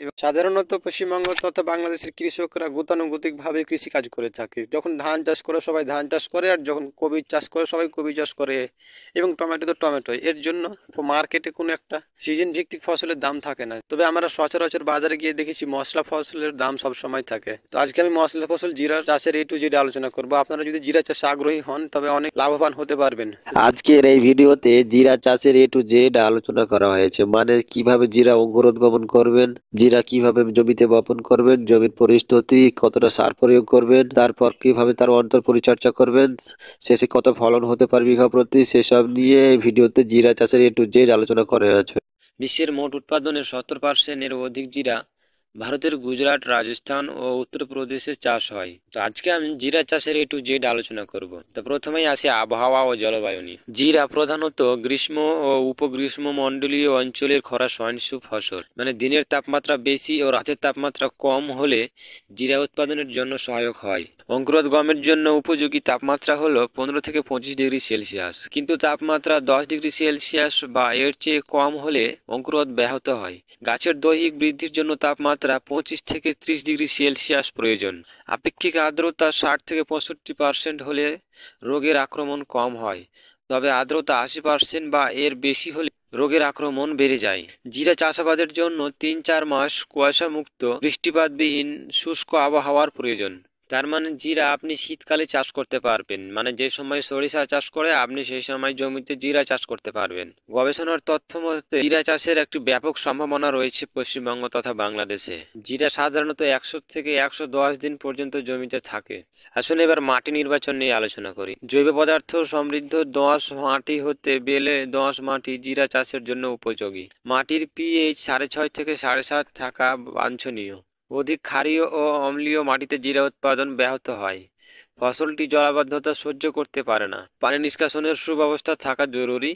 এবং সাধারণত পশ্চিমবঙ্গ তথা বাংলাদেশের কৃষকরা গতানুগতিকভাবে কৃষিকাজ করে থাকে। যখন ধান চাষ করে সবাই ধান চাষ করে, আর যখন কবি চাষ করে সবাই কবি চাষ করে, এবং টমেটো তো টমেটো। এর জন্য মার্কেটে কোনো একটা সিজন ভিত্তিক ফসলের দাম থাকে না, তবে আমরা সচরাচর বাজারে গিয়ে দেখেছি মশলা ফসলের দাম সব সময় থাকে। তো আজকে আমি মশলা ফসল জিরা চাষের A to Z আলোচনা করবো। আপনারা যদি জিরা চাষে আগ্রহী হন তবে অনেক লাভবান হতে পারবেন। আজকের এই ভিডিওতে জিরা চাষের A to Z আলোচনা করা হয়েছে, মানে কিভাবে জিরা অঙ্কুরোদ্গমন করবেন, জিরা কিভাবে জমিতে বপন করবেন, জমির পরিস্থিতি, কতটা সার প্রয়োগ করবেন, তারপর কিভাবে তার অন্তর পরিচর্যা করবেন, শেষে কত ফলন হতে পারে বিঘা প্রতি, সেসব নিয়ে এই ভিডিওতে জিরা চাষের A to Z আলোচনা করা হয়েছে। বিশ্বের মোট উৎপাদনের 70%-এর অধিক জিরা ভারতের গুজরাট, রাজস্থান ও উত্তরপ্রদেশে চাষ হয়। তো আজকে আমি জিরা চাষের A to Z আলোচনা করব। তো প্রথমেই আসি আবহাওয়া ও জলবায়ু নিয়ে। জিরা প্রধানত গ্রীষ্ম ও উপগ্রীষ্মমণ্ডলীয় অঞ্চলের খরা সহিষ্ণু ফসল। মানে দিনের তাপমাত্রা বেশি ও রাতের তাপমাত্রা কম হলে জিরা উৎপাদনের জন্য সহায়ক হয়। অঙ্কুরোদ্গমের জন্য উপযোগী তাপমাত্রা হলো 15 থেকে 25 ডিগ্রি সেলসিয়াস, কিন্তু তাপমাত্রা 10 ডিগ্রি সেলসিয়াস বা এর চেয়ে কম হলে অঙ্কুরোদ ব্যাহত হয়। গাছের দৈহিক বৃদ্ধির জন্য তাপমাত্রা 25 থেকে 30 ডিগ্রি সেলসিয়াস প্রয়োজন। আপেক্ষিক আর্দ্রতা 60 থেকে 65% হলে রোগের আক্রমণ কম হয়, তবে আর্দ্রতা 80% বা এর বেশি হলে রোগের আক্রমণ বেড়ে যায়। জিরা চাষাবাদের জন্য 3-4 মাস কুয়াশামুক্ত বৃষ্টিপাতবিহীন শুষ্ক আবহাওয়ার প্রয়োজন। তার মানে জিরা আপনি শীতকালে চাষ করতে পারবেন, মানে যে সময় সরিষা চাষ করে আপনি সেই সময় জমিতে জিরা চাষ করতে পারবেন। গবেষণার তথ্য মতে জিরা চাষের একটি ব্যাপক সম্ভাবনা রয়েছে পশ্চিমবঙ্গ তথা বাংলাদেশে। জিরা সাধারণত 100 থেকে 110 দিন পর্যন্ত জমিতে থাকে। আসলে এবার মাটি নির্বাচন নিয়ে আলোচনা করি। জৈব পদার্থ সমৃদ্ধ দোআঁশ মাটি হতে বেলে দোআঁশ মাটি জিরা চাষের জন্য উপযোগী। মাটির pH 6.5 থেকে 7.5 থাকা বাঞ্ছনীয়। অধিক ক্ষারীয় ও অম্লীয় মাটিতে জিরা উৎপাদন ব্যাহত হয়। ফসলটি জলাবদ্ধতা সহ্য করতে পারে না। পানি নিষ্কাশনের সুব্যবস্থা থাকা জরুরি।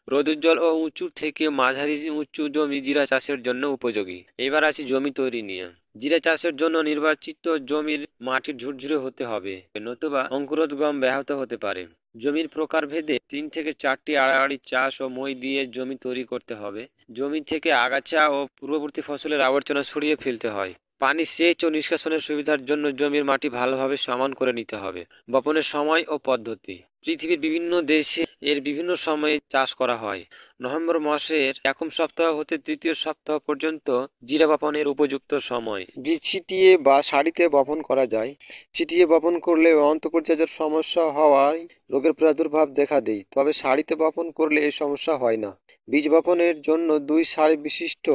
রৌদ্রোজ্জ্বল ও উঁচু থেকে মাঝারি উঁচু জমি জিরা চাষের জন্য উপযোগী। এবার আসি জমি তৈরি নিয়ে। জিরা চাষের জন্য নির্বাচিত জমির মাটি ঝুরঝুরে হতে হবে, নতুবা অঙ্কুরোদ্গম ব্যাহত হতে পারে। জমির প্রকারভেদে 3 থেকে 4টি আড়াআড়ি চাষ ও মই দিয়ে জমি তৈরি করতে হবে। জমি থেকে আগাছা ও পূর্ববর্তী ফসলের আবর্জনা সরিয়ে ফেলতে হয়। পানি সেচ ও নিষ্কাশনের সুবিধার জন্য জমির মাটি ভালোভাবে সমান করে নিতে হবে। বপনের সময় ও পদ্ধতি। পৃথিবীর বিভিন্ন দেশে এর বিভিন্ন সময়ে চাষ করা হয়। নভেম্বর মাসের প্রথম সপ্তাহ হতে তৃতীয় সপ্তাহ পর্যন্ত জিরা বপনের উপযুক্ত সময়। বীজ ছিটিয়ে বা সারিতে বপন করা যায়। ছিটিয়ে বপন করলে অন্তঃপরিচর্যার সমস্যা হওয়ায় রোগের প্রাদুর্ভাব দেখা দেয়, তবে সারিতে বপন করলে এই সমস্যা হয় না। বীজ বপনের জন্য 2 সারি বিশিষ্ট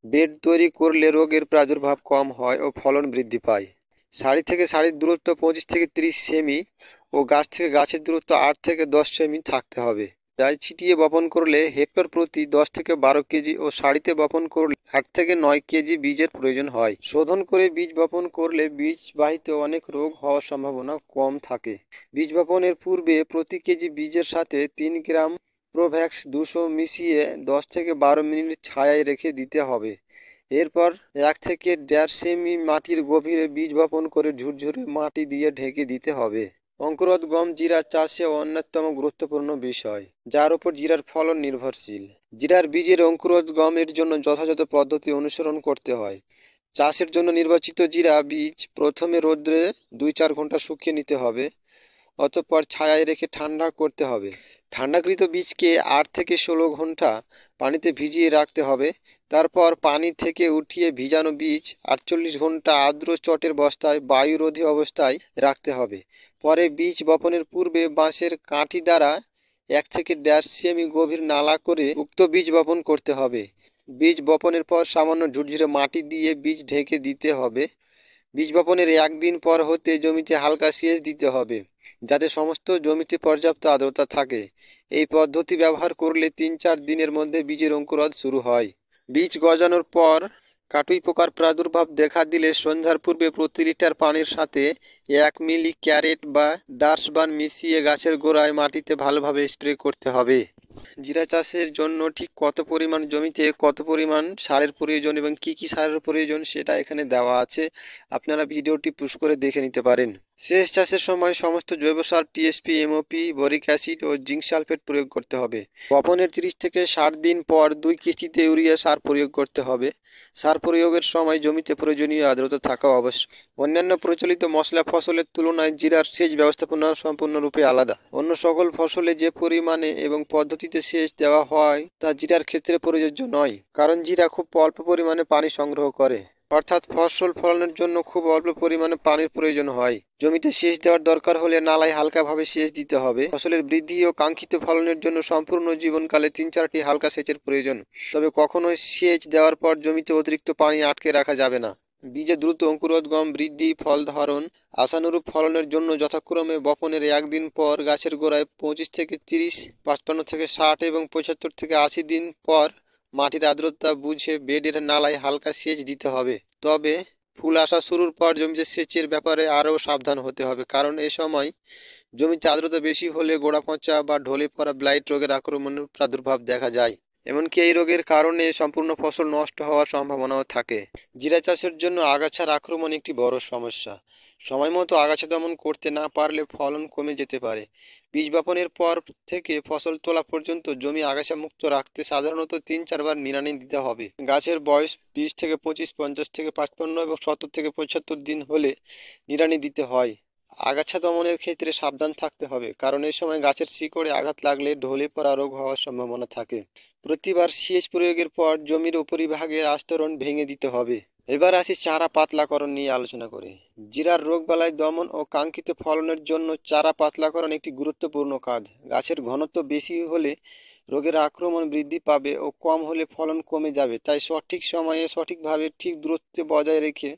বেড তৈরি করলে রোগের প্রাদুর্ভাব কম হয় ও ফলন বৃদ্ধি পায়। সারি থেকে সারির দূরত্ব 25 থেকে 30 সেমি ও গাছ থেকে গাছের দূরত্ব 8 থেকে 10 সেমি থাকতে হবে। তাই ছিটিয়ে বপন করলে হেক্টর প্রতি 10 থেকে 12 কেজি ও সারিতে বপন করলে 8 থেকে 9 কেজি বীজের প্রয়োজন হয়। শোধন করে বীজ বপন করলে বীজ বাহিত অনেক রোগ হওয়ার সম্ভাবনা কম থাকে। বীজ বপনের পূর্বে প্রতি কেজি বীজের সাথে 3 গ্রাম প্রোভ্যাক্স 200 মিশিয়ে 10 থেকে 12 মিনিট ছায়ায় রেখে দিতে হবে। এরপর 1 থেকে 1.5 সেমি মাটির গভীরে বীজ বপন করে ঝুরঝুরে মাটি দিয়ে ঢেকে দিতে হবে। অঙ্কুরোদ্গম জিরা চাষে অন্যতম গুরুত্বপূর্ণ বিষয়, যার উপর জিরার ফলন নির্ভরশীল। জিরার বীজের অঙ্কুরোদ্গমের জন্য যথাযথ পদ্ধতি অনুসরণ করতে হয়। চাষের জন্য নির্বাচিত জিরা বীজ প্রথমে রোদ্রে 2-4 ঘন্টা শুকিয়ে নিতে হবে, অতঃপর ছায়ায় রেখে ঠান্ডা করতে হবে। ঠান্ডাকৃত বীজকে 8 থেকে 16 ঘন্টা পানিতে ভিজিয়ে রাখতে হবে। তারপর পানি থেকে উঠিয়ে ভিজানো বীজ 48 ঘন্টা আর্দ্র চটের বস্তায় বায়ুরোধী অবস্থায় রাখতে হবে। পরে বীজ বপনের পূর্বে বাঁশের কাঠি দ্বারা 1 থেকে 1.5 সেমি গভীর নালা করে উক্ত বীজ বপন করতে হবে। বীজ বপনের পর সামান্য ঝুরঝুরে মাটি দিয়ে বীজ ঢেকে দিতে হবে। বীজ বপনের 1 দিন পর হতে জমিতে হালকা সেচ দিতে হবে, যাতে সমস্ত জমিতে পর্যাপ্ত আর্দ্রতা থাকে। এই পদ্ধতি ব্যবহার করলে 3-4 দিনের মধ্যে বীজের অঙ্কুরোদ শুরু হয়। বীজ গজানোর পর কাটুই পোকার প্রাদুর্ভাব দেখা দিলে সন্ধ্যার পূর্বে প্রতি লিটার পানির সাথে 1 মিলি ক্যারেট বা ডাস্টবান মিশিয়ে গাছের গোড়ায় মাটিতে ভালোভাবে স্প্রে করতে হবে। জিরা চাষের জন্য ঠিক কত পরিমাণ জমিতে কত পরিমাণ সারের প্রয়োজন এবং কি কি সারের প্রয়োজন সেটা এখানে দেওয়া আছে, আপনারা ভিডিওটি পুশ করে দেখে নিতে পারেন। সেচ চাষের সময় সমস্ত জৈব সার টিএসপি, এমওপি, বরিক অ্যাসিড ও জিঙ্ক সালফেট প্রয়োগ করতে হবে। বপনের 30 থেকে 60 দিন পর 2 কিস্তিতে ইউরিয়া সার প্রয়োগ করতে হবে। সার প্রয়োগের সময় জমিতে প্রয়োজনীয় আর্দ্রতা থাকা আবশ্যক। অন্যান্য প্রচলিত মশলা ফসলের তুলনায় জিরার সেচ ব্যবস্থাপনা সম্পূর্ণরূপে আলাদা। অন্য সকল ফসলে যে পরিমাণে এবং পদ্ধতিতে সেচ দেওয়া হয় তা জিরার ক্ষেত্রে প্রযোজ্য নয়, কারণ জিরা খুব অল্প পরিমাণে পানি সংগ্রহ করে, অর্থাৎ ফসল ফলনের জন্য খুব অল্প পরিমাণে পানির প্রয়োজন হয়। জমিতে সেচ দেওয়ার দরকার হলে নালায় হালকাভাবে সেচ দিতে হবে। ফসলের বৃদ্ধি ও কাঙ্ক্ষিত ফলনের জন্য সম্পূর্ণ জীবনকালে 3-4টি হালকা সেচের প্রয়োজন, তবে কখনোই সেচ দেওয়ার পর জমিতে অতিরিক্ত পানি আটকে রাখা যাবে না। বীজে দ্রুত অঙ্কুরোদ্গম, বৃদ্ধি, ফল ধারণ, আশানুরূপ ফলনের জন্য যথাক্রমে বপনের 1 দিন পর গাছের গোড়ায় 25 থেকে 30, 55 থেকে 60 এবং 75 থেকে 80 দিন পর মাটির আর্দ্রতা বুঝে বেডের নালায় হালকা সেচ দিতে হবে। তবে ফুল আসা শুরুর পর জমিতে সেচের ব্যাপারে আরও সাবধান হতে হবে, কারণ এ সময় জমিতে আর্দ্রতা বেশি হলে গোড়া পচা বা ঢলে পড়া ব্লাইট রোগের আক্রমণের প্রাদুর্ভাব দেখা যায়। এমনকি এই রোগের কারণে সম্পূর্ণ ফসল নষ্ট হওয়ার সম্ভাবনাও থাকে। জিরা চাষের জন্য আগাছার আক্রমণ একটি বড় সমস্যা। সময় মতো আগাছা দমন করতে না পারলে ফলন কমে যেতে পারে। বীজ বপনের পর থেকে ফসল তোলা পর্যন্ত জমি আগাছা মুক্ত রাখতে সাধারণত 3-4 বার নিড়ানি দিতে হবে। গাছের বয়স 20 থেকে 25, 50 থেকে 55 এবং 70 থেকে 75 দিন হলে নিড়ানি দিতে হয়। আগাছা দমনের ক্ষেত্রে সাবধান থাকতে হবে, কারণ এই সময় গাছের শিকড়ে আঘাত লাগলে ঢলে পড়া রোগ হওয়ার সম্ভাবনা থাকে। প্রতিবার সেচ প্রয়োগের পর জমির উপরিভাগের আস্তরণ ভেঙে দিতে হবে। এবার আসি চারা পাতলাকরণ নিয়ে আলোচনা করি। জিরার রোগবালাই দমন ও কাঙ্ক্ষিত ফলনের জন্য চারা পাতলাকরণ একটি গুরুত্বপূর্ণ কাজ। গাছের ঘনত্ব বেশি হলে রোগের আক্রমণ বৃদ্ধি পাবে ও কম হলে ফলন কমে যাবে, তাই সঠিক সময়ে সঠিকভাবে ঠিক দূরত্বে বজায় রেখে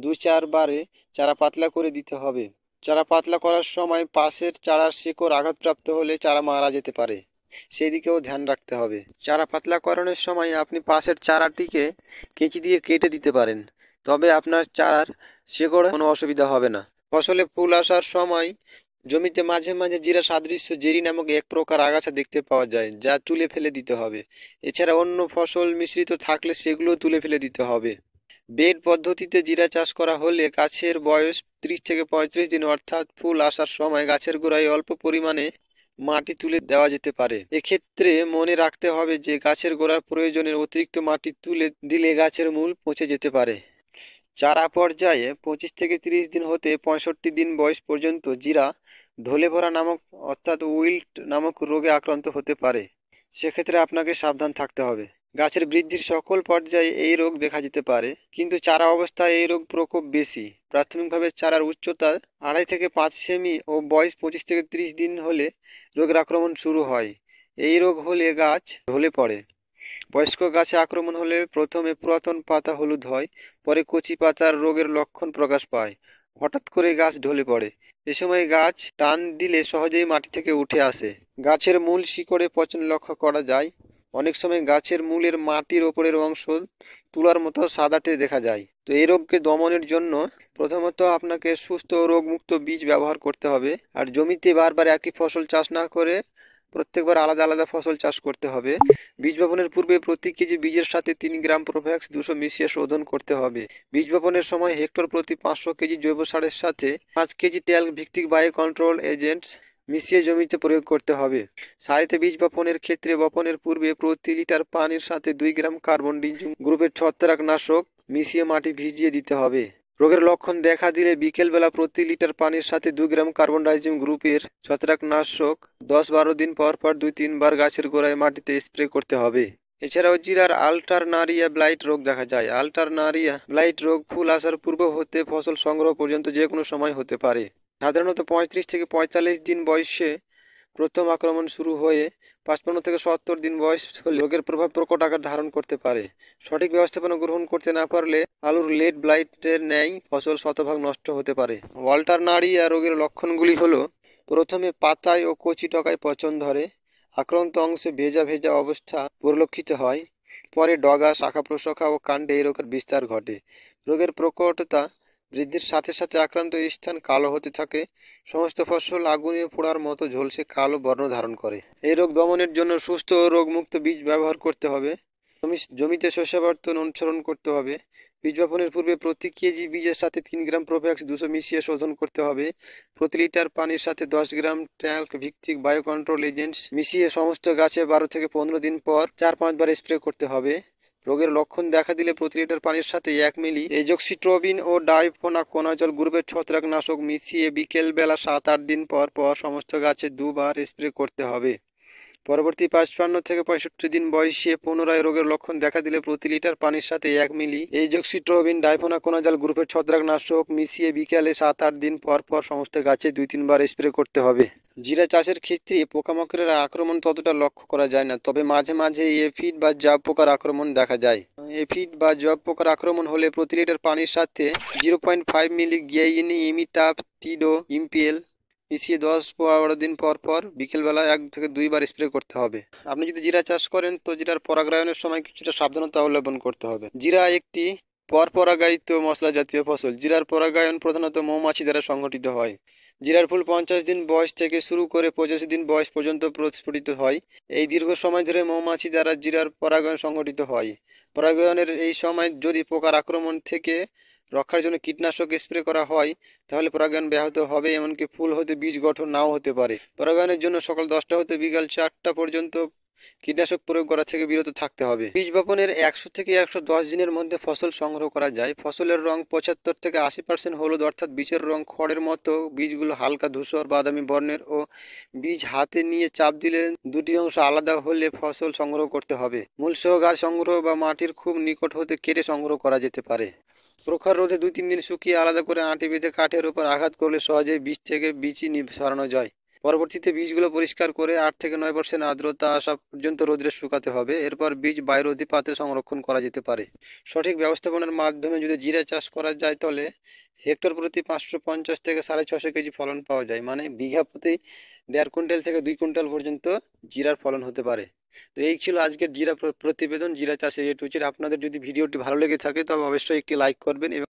2-4 বারে চারা পাতলা করে দিতে হবে। চারা পাতলা করার সময় পাশের চারার শিকড় আঘাতপ্রাপ্ত হলে চারা মারা যেতে পারে, সেই দিকেও ধ্যান রাখতে হবে। চারা পাতলাকরণের সময় আপনি পাশের চারাটিকে কেঁচি দিয়ে কেটে দিতে পারেন, তবে আপনার চারার শিকড়ে কোনো অসুবিধা হবে না। ফসলে ফুল আসার সময় জমিতে মাঝে মাঝে জিরা সাদৃশ্য জেরি নামক এক প্রকার আগাছা দেখতে পাওয়া যায়, যা তুলে ফেলে দিতে হবে। এছাড়া অন্য ফসল মিশ্রিত থাকলে সেগুলো তুলে ফেলে দিতে হবে। বেড পদ্ধতিতে জিরা চাষ করা হলে গাছের বয়স 30 থেকে 35 দিন, অর্থাৎ ফুল আসার সময় গাছের গোড়ায় অল্প পরিমাণে মাটি তুলে দেওয়া যেতে পারে। এক্ষেত্রে মনে রাখতে হবে যে গাছের গোড়ার প্রয়োজনের অতিরিক্ত মাটি তুলে দিলে গাছের মূল পচে যেতে পারে। চারা পর্যায়ে 25 থেকে 30 দিন হতে 65 দিন বয়স পর্যন্ত জিরা ঢলে পড়া নামক অর্থাৎ উইল্ট নামক রোগে আক্রান্ত হতে পারে। সেক্ষেত্রে আপনাকে সাবধান থাকতে হবে। গাছের বৃদ্ধির সকল পর্যায়ে এই রোগ দেখা যেতে পারে, কিন্তু চারা অবস্থায় এই রোগ প্রকোপ বেশি। প্রাথমিকভাবে চারার উচ্চতা 2.5 থেকে 5 সেমি ও বয়স 25 থেকে 30 দিন হলে রোগের আক্রমণ শুরু হয়। এই রোগ হলে গাছ ঢলে পড়ে। বয়স্ক গাছে আক্রমণ হলে প্রথমে পুরাতন পাতা হলুদ হয়, পরে কচি পাতার রোগের লক্ষণ প্রকাশ পায়। হঠাৎ করে গাছ ঢলে পড়ে। এ সময় গাছ টান দিলে সহজেই মাটি থেকে উঠে আসে। গাছের মূল শিকড়ে পচন লক্ষ্য করা যায়। অনেক সময় গাছের মূলের মাটির ওপরের অংশ তুলার মতো সাদাটে দেখা যায়। তো এই রোগকে দমনের জন্য প্রথমত আপনাকে সুস্থ ও রোগমুক্ত বীজ ব্যবহার করতে হবে। আর জমিতে বারবার একই ফসল চাষ না করে প্রত্যেকবার আলাদা আলাদা ফসল চাষ করতে হবে। বীজ বপনের পূর্বে প্রতি কেজি বীজের সাথে 3 গ্রাম প্রোভ্যাক্স 200 মিশিয়ে শোধন করতে হবে। বীজ বপনের সময় হেক্টর প্রতি 500 কেজি জৈব সারের সাথে 5 কেজি তেল ভিত্তিক বায়ো কন্ট্রোল এজেন্টস মিশিয়ে জমিতে প্রয়োগ করতে হবে। সারিতে বীজ বপনের ক্ষেত্রে বপনের পূর্বে প্রতি লিটার পানির সাথে 2 গ্রাম কার্বন ডিজম গ্রুপের ছত্রাকনাশক মিশিয়ে মাটি ভিজিয়ে দিতে হবে। রোগের লক্ষণ দেখা দিলে বিকেলবেলা প্রতি লিটার পানির সাথে 2 গ্রাম কার্বন ডাইজিম গ্রুপের ছত্রাকনাশক 10-12 দিন পর পর 2-3 বার গাছের গোড়ায় মাটিতে স্প্রে করতে হবে। এছাড়াও জিরার আল্টারনারিয়া ব্লাইট রোগ দেখা যায়। আল্টারনারিয়া ব্লাইট রোগ ফুল আসার পূর্ব হতে ফসল সংগ্রহ পর্যন্ত যে কোনো সময় হতে পারে। সাধারণত 35 থেকে 45 দিন বয়সে প্রথম আক্রমণ শুরু হয়ে 55 থেকে 70 দিন বয়স হলে রোগের প্রভাব প্রকট আকার ধারণ করতে পারে। সঠিক ব্যবস্থাপনা গ্রহণ করতে না পারলে আলুর লেট ব্লাইটের ন্যায় ফসল শতভাগ নষ্ট হতে পারে। অল্টারনারিয়া রোগের লক্ষণগুলি হলো: প্রথমে পাতায় ও কচি ডগায় পচন ধরে, আক্রান্ত অংশে ভেজা ভেজা অবস্থা পরিলক্ষিত হয়, পরে ডগা, শাখা প্রশাখা ও কাণ্ডে এই রোগের বিস্তার ঘটে। রোগের প্রকটতা বৃদ্ধির সাথে সাথে আক্রান্ত স্থান কালো হতে থাকে। সমস্ত ফসল আগুনে পোড়ার মতো ঝলসে কালো বর্ণ ধারণ করে। এই রোগ দমনের জন্য সুস্থ ও রোগমুক্ত বীজ ব্যবহার করতে হবে। জমিতে শস্যাবর্তন অনুসরণ করতে হবে। বীজ বপনের পূর্বে প্রতি কেজি বীজের সাথে 3 গ্রাম প্রোফ্যাক্স 200 মিশিয়ে শোধন করতে হবে। প্রতি লিটার পানির সাথে 10 গ্রাম ট্যাল্ক ভিত্তিক বায়ো কন্ট্রোল এজেন্টস মিশিয়ে সমস্ত গাছে 12 থেকে 15 দিন পর 4-5 বার স্প্রে করতে হবে। রোগের লক্ষণ দেখা দিলে প্রতি লিটার পানির সাথে 1 মিলি এজোক্সিট্রোবিন ও ডাইফোনাকোনাজল গ্রুপের ছত্রাকনাশক মিশিয়ে বিকেল বেলা 7-8 দিন পর পর সমস্ত গাছে 2 বার স্প্রে করতে হবে। পরবর্তী 55 থেকে 65 দিন বয়সে পুনরায় রোগের লক্ষণ দেখা দিলে প্রতি লিটার পানির সাথে 1 মিলি এজোক্সিট্রোবিন ডাইফোনাকোনাজল গ্রুপের ছত্রাকনাশক মিশিয়ে বিকেলে 7-8 দিন পর পর সমস্ত গাছে 2-3 বার স্প্রে করতে হবে। জিরা চাষের ক্ষেত্রে পোকামাকড়ের আক্রমণ ততটা লক্ষ্য করা যায় না, তবে মাঝে মাঝে এফিড বা জাব পোকার আক্রমণ দেখা যায়। এফিড বা জব পোকার আক্রমণ হলে প্রতি লিটার পানির সাথে 0.5 মিলি গেইন ইমিটাপটিডো ইমপিএল মিশিয়ে 10-12 দিন পর পর বিকেলবেলা 1 থেকে 2 বার স্প্রে করতে হবে। আপনি যদি জিরা চাষ করেন তো জিরার পরাগায়নের সময় কিছুটা সাবধানতা অবলম্বন করতে হবে। জিরা একটি পরপরাগায়িত মশলা জাতীয় ফসল। জিরার পরাগায়ন প্রধানত মৌমাছি দ্বারা সংঘটিত হয়। জিরার ফুল 50 দিন বয়স থেকে শুরু করে 85 দিন বয়স পর্যন্ত প্রস্ফুটিত হয়। এই দীর্ঘ সময় ধরে মৌমাছি দ্বারা জিরার পরাগায়ন সংঘটিত হয়। পরাগায়নের এই সময় যদি পোকার আক্রমণ থেকে রক্ষার জন্য কীটনাশক স্প্রে করা হয় তাহলে পরাগায়ন ব্যাহত হবে, এমনকি ফুল হতে বীজ গঠন নাও হতে পারে। পরাগায়নের জন্য সকাল 10টা হতে বিকাল 4টা পর্যন্ত কীটনাশক প্রয়োগ করা থেকে বিরত থাকতে হবে। বীজ বপনের 100 থেকে 110 দিনের মধ্যে ফসল সংগ্রহ করা যায়। ফসলের রং 75 থেকে 80% হলুদ, অর্থাৎ বীজের রং খড়ের মতো। বীজগুলো হালকা ধূসর বাদামি বর্ণের ও বীজ হাতে নিয়ে চাপ দিলে দুটি অংশ আলাদা হলে ফসল সংগ্রহ করতে হবে। মূলসহ গাছ সংগ্রহ বা মাটির খুব নিকট হতে কেটে সংগ্রহ করা যেতে পারে। প্রখর রোদে 2-3 দিন শুকিয়ে আলাদা করে আঁটি বেঁধে কাঠের উপর আঘাত করলে সহজেই বীজ থেকে বিচি সরানো যায়। পরবর্তীতে বীজগুলো পরিষ্কার করে 8 থেকে 9% আর্দ্রতা আসা পর্যন্ত রোদে শুকাতে হবে। এরপর বীজ বায়ুরোধী পাত্রে সংরক্ষণ করা যেতে পারে। সঠিক ব্যবস্থাপনার মাধ্যমে যদি জিরা চাষ করা যায় তাহলে হেক্টর প্রতি 550 থেকে 650 কেজি ফলন পাওয়া যায়, মানে বিঘা প্রতি 1.5 কুইন্টাল থেকে 2 কুইন্টাল পর্যন্ত জিরার ফলন হতে পারে। তো এই ছিল আজকের জিরা প্রতিবেদন, জিরা চাষে A to Z। আপনাদের যদি ভিডিওটি ভালো লেগে থাকে তবে অবশ্যই একটি লাইক করবেন এবং